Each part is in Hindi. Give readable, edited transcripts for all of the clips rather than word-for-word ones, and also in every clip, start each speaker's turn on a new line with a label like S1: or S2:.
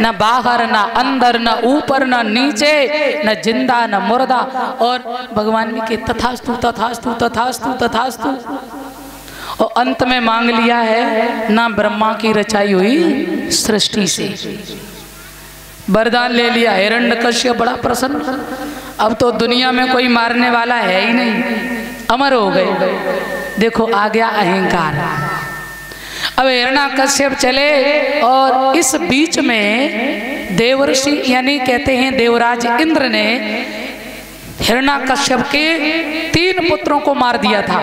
S1: न बाहर न अंदर न ऊपर न नीचे, न जिंदा न मुर्दा। और भगवान ने के तथास्तु तथास्तु तथास्तु तथास्तु। और अंत में मांग लिया है ना ब्रह्मा की रचाई हुई सृष्टि से, वरदान ले लिया। हिरण्यकश्यप बड़ा प्रसन्न, अब तो दुनिया में कोई मारने वाला है ही नहीं, अमर हो गए। देखो आ गया अहंकार। अब हिरण्यकश्यप चले और इस बीच में देवर्षि यानी कहते हैं देवराज इंद्र ने हिरण्यकश्यप के 3 पुत्रों को मार दिया था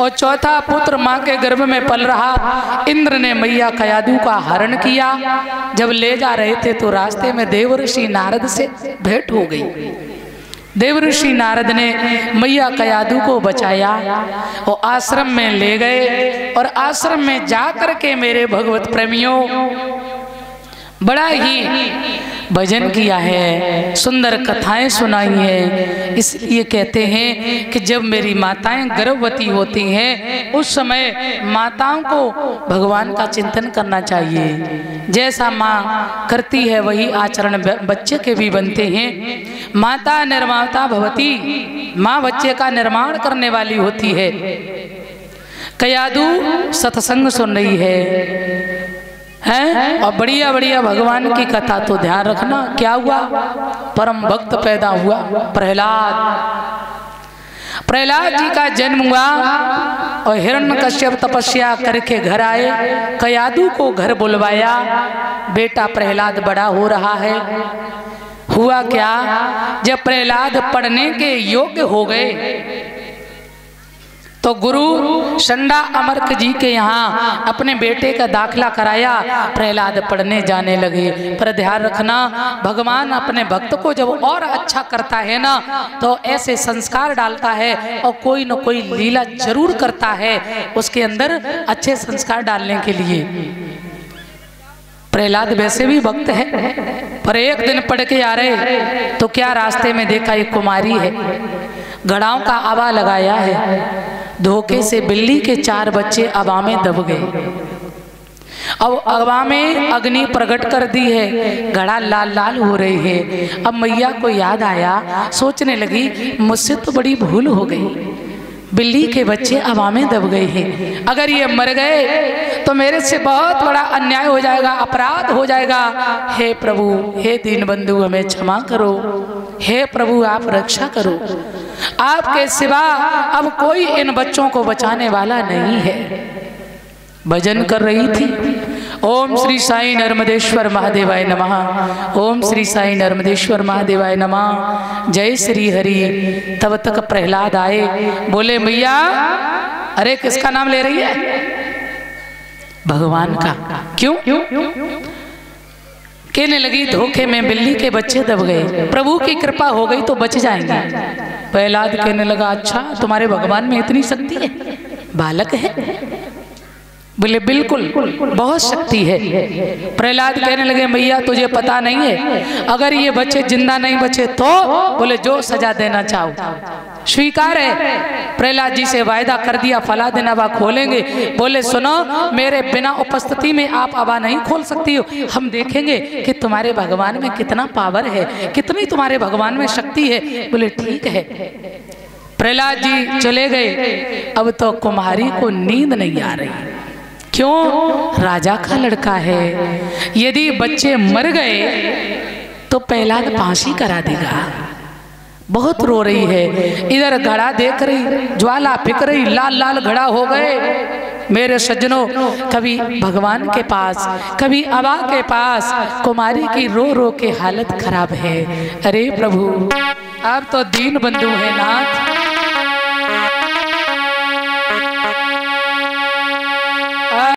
S1: और चौथा पुत्र मां के गर्भ में पल रहा। इंद्र ने मैया कयादू का हरण किया। जब ले जा रहे थे तो रास्ते में देवर्षि नारद से भेंट हो गई। देवर्षि नारद ने मैया कयादू को बचाया और आश्रम में ले गए। और आश्रम में जाकर के मेरे भगवत प्रेमियों बड़ा ही भजन किया है, सुंदर कथाएं सुनाई है। इसलिए कहते हैं कि जब मेरी माताएं गर्भवती होती हैं उस समय माताओं को भगवान का चिंतन करना चाहिए। जैसा माँ करती है वही आचरण बच्चे के भी बनते हैं। माता निर्माता भवती, माँ बच्चे का निर्माण करने वाली होती है। कयादू सत्संग सुन रही है और बढ़िया बढ़िया भगवान की कथा। तो ध्यान रखना क्या हुआ, परम भक्त पैदा हुआ प्रहलाद। प्रहलाद जी का जन्म हुआ और हिरण्यकश्यप तपस्या करके घर आए। कयादू को घर बुलवाया, बेटा प्रहलाद बड़ा हो रहा है। हुआ क्या, जब प्रहलाद पढ़ने के योग्य हो गए तो गुरु संडा अमर्क जी के यहाँ अपने बेटे का दाखिला कराया। प्रहलाद पढ़ने जाने लगे। पर ध्यान रखना, भगवान अपने भक्त को जब और अच्छा करता है ना तो ऐसे संस्कार डालता है और कोई न कोई लीला जरूर करता है उसके अंदर अच्छे संस्कार डालने के लिए। प्रहलाद वैसे भी भक्त है, पर एक दिन पढ़ के आ रहे तो क्या रास्ते में देखा एक कुमारी है, घड़ाओं का आवा लगाया है। धोखे से बिल्ली के 4 बच्चे अवा में दब गए। अब अवा में अग्नि प्रकट कर दी है, घड़ा लाल लाल हो रही है। अब मैया को याद आया, सोचने लगी मुझसे तो बड़ी भूल हो गई, बिल्ली के बच्चे हवा में दब गए हैं। अगर ये मर गए तो मेरे से बहुत बड़ा अन्याय हो जाएगा, अपराध हो जाएगा। हे प्रभु, हे दीनबंधु हमें क्षमा करो। हे प्रभु आप रक्षा करो, आपके सिवा अब कोई इन बच्चों को बचाने वाला नहीं है। भजन कर रही थी। ओम श्री साई नर्मदेश्वर महादेवाय नमः। ओम श्री साई नर्मदेश्वर महादेवाय नमः। जय श्री हरि। तब तक प्रहलाद आए, बोले मैया, अरे किसका नाम ले रही है? भगवान का। क्यों? कहने लगी धोखे में बिल्ली के बच्चे दब गए, प्रभु की कृपा हो गई तो बच जाएंगे। प्रहलाद कहने लगा अच्छा, तुम्हारे भगवान में इतनी शक्ति है? बालक है? बोले बिल्कुल, बहुत शक्ति है। प्रहलाद कहने लगे मैया तुझे पता नहीं है, अगर ये बच्चे जिंदा नहीं बचे तो? बोले जो सजा देना चाहो स्वीकार है। प्रहलाद जी से वायदा कर दिया फला दिन अबा खोलेंगे। बोले सुनो, मेरे बिना उपस्थिति में आप अबा नहीं खोल सकती हो, हम देखेंगे कि तुम्हारे भगवान में कितना पावर है, कितनी तुम्हारे भगवान में शक्ति है। बोले ठीक है। प्रहलाद जी चले गए। अब तो कुम्हारी को नींद नहीं आ रही। क्यों? राजा का लड़का है, यदि बच्चे मर गए तो प्रहलाद फांसी करा देगा। बहुत रो रही है, इधर घड़ा देख रही, ज्वाला फिक रही, लाल लाल घड़ा हो गए। मेरे सज्जनों, कभी भगवान के पास, कभी अबा के पास, कुमारी की रो रो के हालत खराब है। अरे प्रभु आप तो दीन बंधु है नाथ,